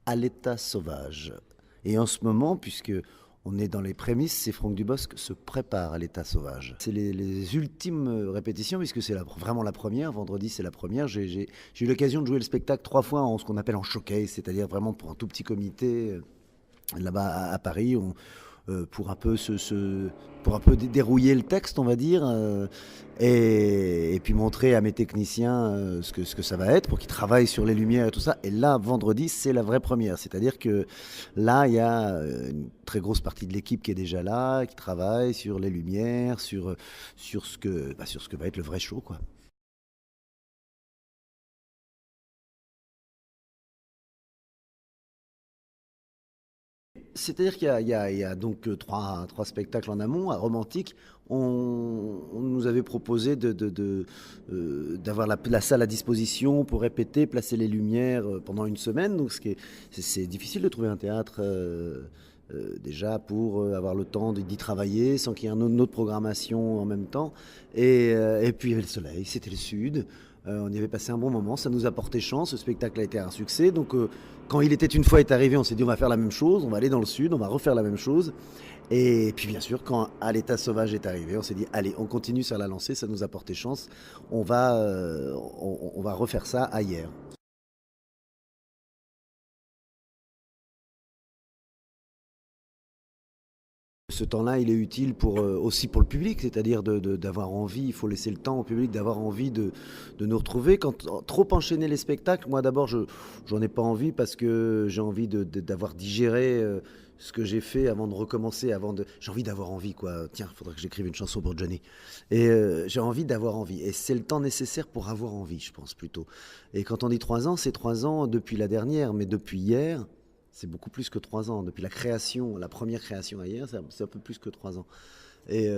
À l'état sauvage. Et en ce moment, puisque on est dans les prémices, c'est Franck Dubosc se prépare à l'état sauvage. C'est les ultimes répétitions, puisque c'est vraiment la première. Vendredi, c'est la première. J'ai eu l'occasion de jouer le spectacle 3 fois en ce qu'on appelle en showcase, c'est-à-dire vraiment pour un tout petit comité là-bas à Paris. Pour un peu pour un peu dérouiller le texte, on va dire, et puis montrer à mes techniciens ce que ça va être, pour qu'ils travaillent sur les lumières et tout ça. Et là, vendredi, c'est la vraie première. C'est-à-dire que là, il y a une très grosse partie de l'équipe qui est déjà là, qui travaille sur les lumières, sur sur ce que va être le vrai show, quoi. C'est-à-dire qu'il y a donc trois spectacles en amont, à Romantique. On nous avait proposé d'avoir la salle à disposition pour répéter, placer les lumières pendant une semaine. Donc c'est difficile de trouver un théâtre déjà pour avoir le temps d'y travailler sans qu'il y ait une autre programmation en même temps. Et puis il y avait le soleil, c'était le sud. On y avait passé un bon moment, ça nous a porté chance, ce spectacle a été un succès. Donc quand il était une fois est arrivé, on s'est dit on va faire la même chose, on va aller dans le sud, on va refaire la même chose. Et puis bien sûr, quand À l'état sauvage est arrivé, on s'est dit allez, on continue sur la lancée, ça nous a porté chance, on va refaire ça ailleurs. Ce temps-là, il est utile aussi pour le public, c'est-à-dire d'avoir envie, il faut laisser le temps au public d'avoir envie de nous retrouver. Quand trop enchaîner les spectacles, moi d'abord, j'en ai pas envie parce que j'ai envie d'avoir digéré ce que j'ai fait avant de recommencer, j'ai envie d'avoir envie, quoi. Tiens, il faudrait que j'écrive une chanson pour Johnny. Et j'ai envie d'avoir envie. Et c'est le temps nécessaire pour avoir envie, je pense, plutôt. Et quand on dit 3 ans, c'est 3 ans depuis la dernière, mais depuis hier, c'est beaucoup plus que 3 ans. Depuis la création, la première création ailleurs, c'est un peu plus que 3 ans. Et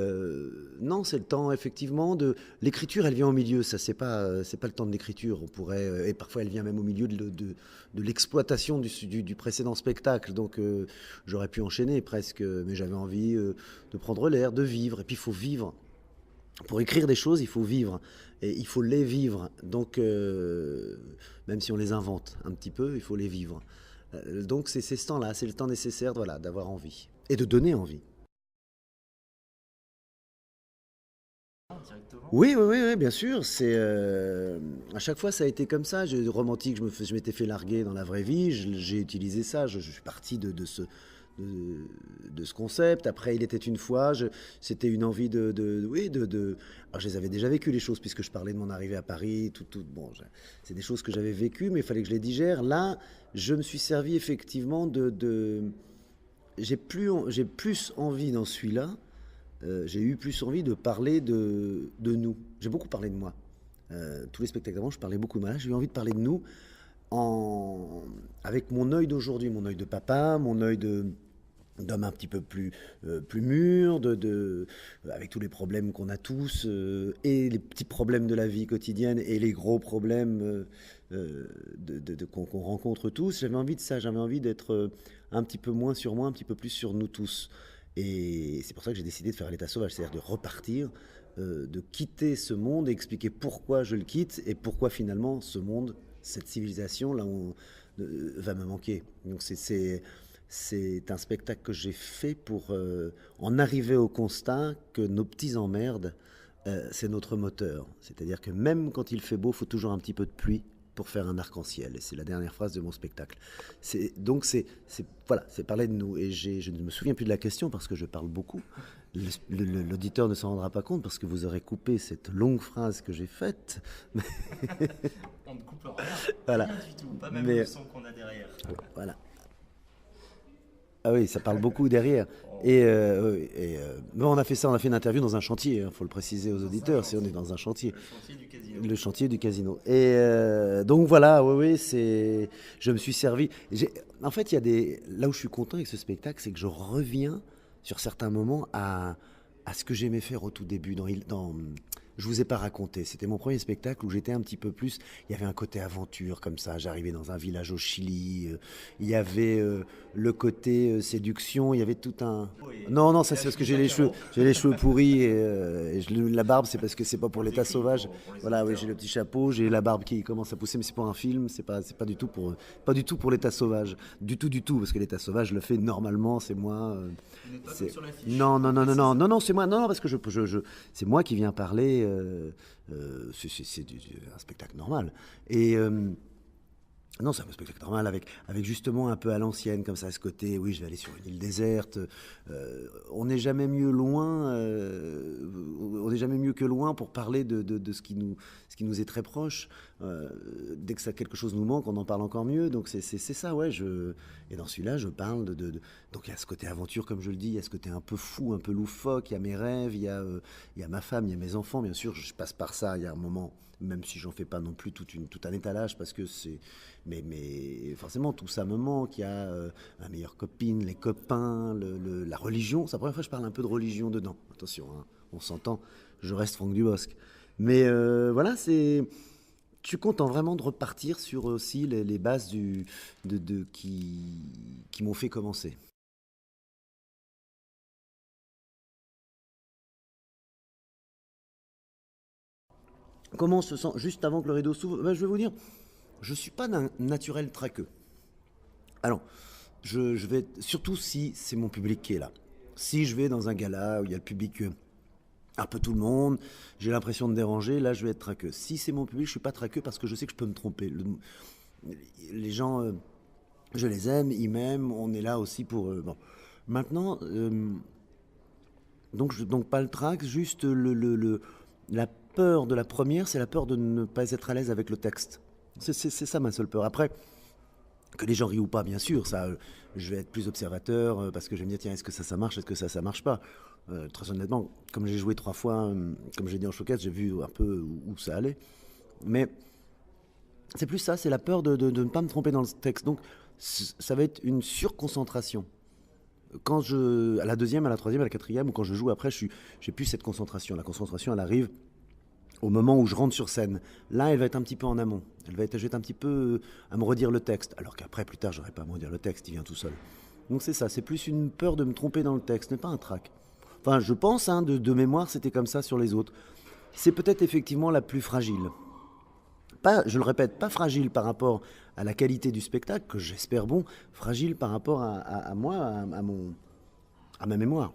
non, c'est le temps effectivement de l'écriture. Elle vient au milieu. Ça, c'est pas le temps de l'écriture. On pourrait et parfois elle vient même au milieu de l'exploitation du précédent spectacle. Donc j'aurais pu enchaîner presque, mais j'avais envie de prendre l'air, de vivre. Et puis il faut vivre. Pour écrire des choses, il faut vivre. Et il faut les vivre. Donc même si on les invente un petit peu, il faut les vivre. Donc c'est ce temps-là, c'est le temps nécessaire, voilà, d'avoir envie et de donner envie. Oui, oui, oui, oui, bien sûr. À chaque fois ça a été comme ça. Romantique, je m'étais fait larguer dans la vraie vie. J'ai utilisé ça. Je suis parti de, de ce concept. Après, il était une fois. C'était une envie oui, Alors, je les avais déjà vécues les choses puisque je parlais de mon arrivée à Paris. Bon, c'est des choses que j'avais vécues, mais il fallait que je les digère. Là, je me suis servi effectivement j'ai plus envie dans celui-là, j'ai eu plus envie de parler de nous. J'ai beaucoup parlé de moi. Tous les spectacles avant, je parlais beaucoup de moi. Là, j'ai eu envie de parler de nous avec mon œil d'aujourd'hui, mon œil de papa, mon œil d'homme un petit peu plus mûr, avec tous les problèmes qu'on a tous, et les petits problèmes de la vie quotidienne, et les gros problèmes qu'on rencontre tous. J'avais envie de ça, j'avais envie d'être un petit peu moins sur moi, un petit peu plus sur nous tous. Et c'est pour ça que j'ai décidé de faire l'état sauvage, c'est-à-dire de repartir, de quitter ce monde et expliquer pourquoi je le quitte et pourquoi finalement ce monde, cette civilisation, là, va me manquer. Donc c'est un spectacle que j'ai fait pour en arriver au constat que nos petits emmerdes, c'est notre moteur. C'est-à-dire que même quand il fait beau, il faut toujours un petit peu de pluie pour faire un arc-en-ciel. Et c'est la dernière phrase de mon spectacle. Donc voilà, c'est parler de nous. Et je ne me souviens plus de la question parce que je parle beaucoup. L'auditeur ne s'en rendra pas compte parce que vous aurez coupé cette longue phrase que j'ai faite. On ne coupe rien, Voilà. rien du tout, pas même Mais le son qu'on a derrière. voilà. Ah oui, ça parle beaucoup derrière. Oh, Mais on a fait ça, on a fait une interview dans un chantier, il faut le préciser aux dans un auditeurs, si on est chantier, dans un chantier, le chantier du casino. le chantier du casino. Et donc voilà, oui, oui, je me suis servi. En fait, là où je suis content avec ce spectacle, c'est que je reviens sur certains moments à ce que j'aimais faire au tout début, Je vous ai pas raconté. C'était mon premier spectacle où j'étais un petit peu plus. Il y avait un côté aventure comme ça. J'arrivais dans un village au Chili. Il y avait le côté séduction. Il y avait tout un. Oui. Non, non, ça Là, c'est je parce que suis d'accord. j'ai les cheveux pourris la barbe c'est parce que c'est pas pour On l'état l'explique sauvage. pour les Voilà, oui, auditeurs. j'ai le petit chapeau, j'ai la barbe qui commence à pousser, mais c'est pour un film. C'est pas du tout pour l'état sauvage. Du tout, parce que l'état sauvage je le fait normalement. C'est moi. Vous n'êtes pas comme C'est sur l'affiche. non, non, On non, non, précise. non, non, non, c'est moi, non, non, parce que c'est moi qui viens parler. Un spectacle normal. Et non, c'est un spectacle normal avec justement un peu à l'ancienne, comme ça, à ce côté. Oui, je vais aller sur une île déserte. On n'est jamais mieux loin. On n'est jamais mieux que loin pour parler de ce qui nous est très proche. Dès que ça, quelque chose nous manque, on en parle encore mieux. Donc c'est ça, ouais. Et dans celui-là, je parle donc il y a ce côté aventure, comme je le dis, il y a ce côté un peu fou, un peu loufoque, il y a mes rêves, il y a ma femme, il y a mes enfants, bien sûr, je passe par ça, il y a un moment, même si j'en fais pas non plus tout un étalage, parce que c'est... Mais forcément, tout ça me manque, il y a ma meilleure copine, les copains, la religion, c'est la première fois que je parle un peu de religion dedans, attention, hein, on s'entend, je reste Franck Dubosc. Mais voilà, c'est... Je suis content vraiment de repartir sur aussi les bases qui m'ont fait commencer. Comment on se sent juste avant que le rideau s'ouvre? Ben, je vais vous dire, je ne suis pas d'un naturel traqueux. Alors, je vais, surtout si c'est mon public qui est là. Si je vais dans un gala où il y a le public, un peu tout le monde, j'ai l'impression de déranger, là je vais être traqueux. Si c'est mon public, je ne suis pas traqueux parce que je sais que je peux me tromper. Les gens, je les aime, ils m'aiment, on est là aussi pour... bon. Maintenant, donc pas le trac, juste la peur de la première, c'est la peur de ne pas être à l'aise avec le texte. C'est ça ma seule peur. Après, que les gens rient ou pas, bien sûr, ça, je vais être plus observateur parce que je vais me dire, tiens, est-ce que ça marche, est-ce que ça marche pas. Très honnêtement, comme j'ai joué 3 fois, comme j'ai dit en showcase, j'ai vu un peu où ça allait. Mais c'est plus ça, c'est la peur de ne pas me tromper dans le texte. Donc, ça va être une surconcentration. À la deuxième, à la troisième, à la quatrième, ou quand je joue après, j'ai plus cette concentration. La concentration, elle arrive au moment où je rentre sur scène. Là, elle va être un petit peu en amont. Je vais être un petit peu à me redire le texte. Alors qu'après, plus tard, j'aurai pas à me redire le texte, il vient tout seul. Donc c'est ça, c'est plus une peur de me tromper dans le texte, ce n'est pas un trac. Enfin, je pense, hein, de mémoire, c'était comme ça sur les autres. C'est peut-être effectivement la plus fragile. Pas, je le répète, pas fragile par rapport à la qualité du spectacle, que j'espère bon, fragile par rapport à moi, à ma mémoire.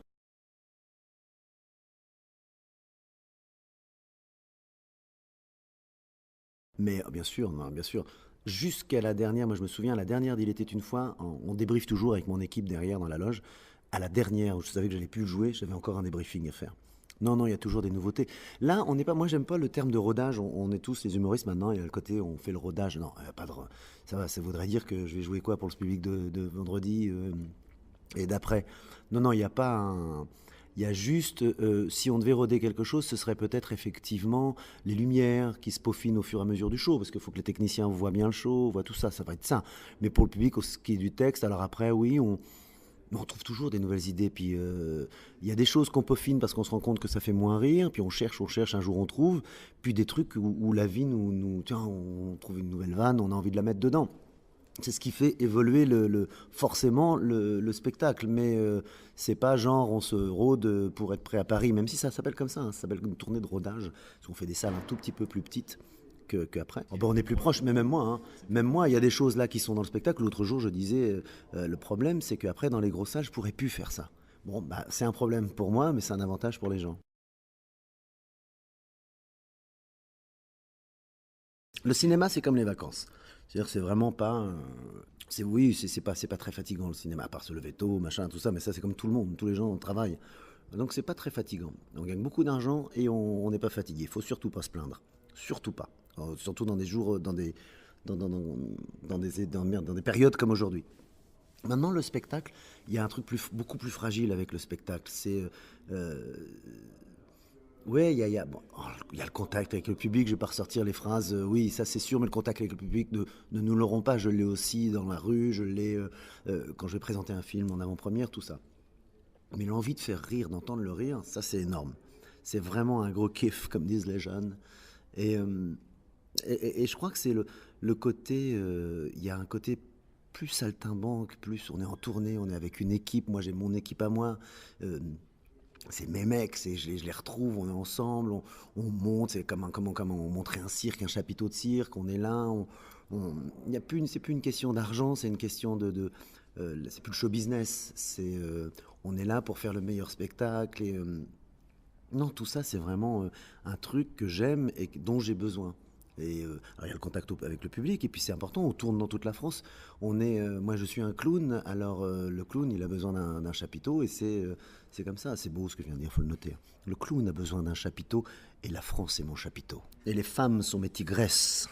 Mais bien sûr, non, bien sûr. Jusqu'à la dernière, moi je me souviens, à la dernière d'Il était une fois, on débriefe toujours avec mon équipe derrière dans la loge. À la dernière où je savais que j'allais plus le jouer, j'avais encore un débriefing à faire. Non, non, il y a toujours des nouveautés. Là, on n'est pas. Moi, j'aime pas le terme de rodage. On est tous les humoristes maintenant. Il y a le côté, on fait le rodage. Non, pas de. Ça va. Ça voudrait dire que je vais jouer quoi pour le public de vendredi et d'après. Non, non, il n'y a pas un. Il y a juste, si on devait roder quelque chose, ce serait peut-être effectivement les lumières qui se peaufinent au fur et à mesure du show, parce qu'il faut que les techniciens voient bien le show, voient tout ça, ça va être ça. Mais pour le public, ce qui est du texte, alors après, oui, on trouve toujours des nouvelles idées. Puis il y a des choses qu'on peaufine parce qu'on se rend compte que ça fait moins rire, puis on cherche, un jour on trouve. Puis des trucs où la vie tiens, on trouve une nouvelle vanne, on a envie de la mettre dedans. C'est ce qui fait évoluer forcément le spectacle. Mais c'est pas genre on se rôde pour être prêt à Paris, même si ça s'appelle comme ça, hein, ça s'appelle une tournée de rodage. Parce qu'on fait des salles un tout petit peu plus petites qu'après. Oh, ben, on est plus proche, mais même moi, il y a des choses là qui sont dans le spectacle. L'autre jour, je disais, le problème, c'est qu'après, dans les grosses salles, je pourrais plus faire ça. Bon, bah, c'est un problème pour moi, mais c'est un avantage pour les gens. Le cinéma, c'est comme les vacances. C'est-à-dire, c'est vraiment pas. Oui, c'est pas très fatigant le cinéma, à part se lever tôt, machin, tout ça, mais ça, c'est comme tout le monde, tous les gens travaillent. Donc, c'est pas très fatigant. On gagne beaucoup d'argent et on n'est pas fatigué. Il faut surtout pas se plaindre. Surtout pas. Surtout dans des jours, dans des périodes comme aujourd'hui. Maintenant, le spectacle, il y a un truc beaucoup plus fragile avec le spectacle. Euh, ouais, bon, il y a le contact avec le public. Je vais pas ressortir les phrases. Oui, ça c'est sûr, mais le contact avec le public, ne nous l'aurons pas. Je l'ai aussi dans la rue. Je l'ai quand je vais présenter un film en avant-première, tout ça. Mais l'envie de faire rire, d'entendre le rire, ça c'est énorme. c'est vraiment un gros kiff, comme disent les jeunes. Et, et je crois que c'est le côté, il y a un côté plus saltimbanque, plus on est en tournée, on est avec une équipe. Moi, j'ai mon équipe à moi. C'est mes mecs, je les retrouve, on est ensemble, on monte, c'est comme on montrait un cirque, un chapiteau de cirque, on est là, c'est plus une question d'argent, c'est une question c'est plus le show business, on est là pour faire le meilleur spectacle, et non, tout ça c'est vraiment un truc que j'aime et dont j'ai besoin. Et alors, il y a le contact avec le public, et puis c'est important, on tourne dans toute la France. Moi je suis un clown, alors le clown il a besoin d'un chapiteau, et c'est comme ça, c'est beau ce que je viens de dire, il faut le noter. Le clown a besoin d'un chapiteau, et la France est mon chapiteau. Et les femmes sont mes tigresses.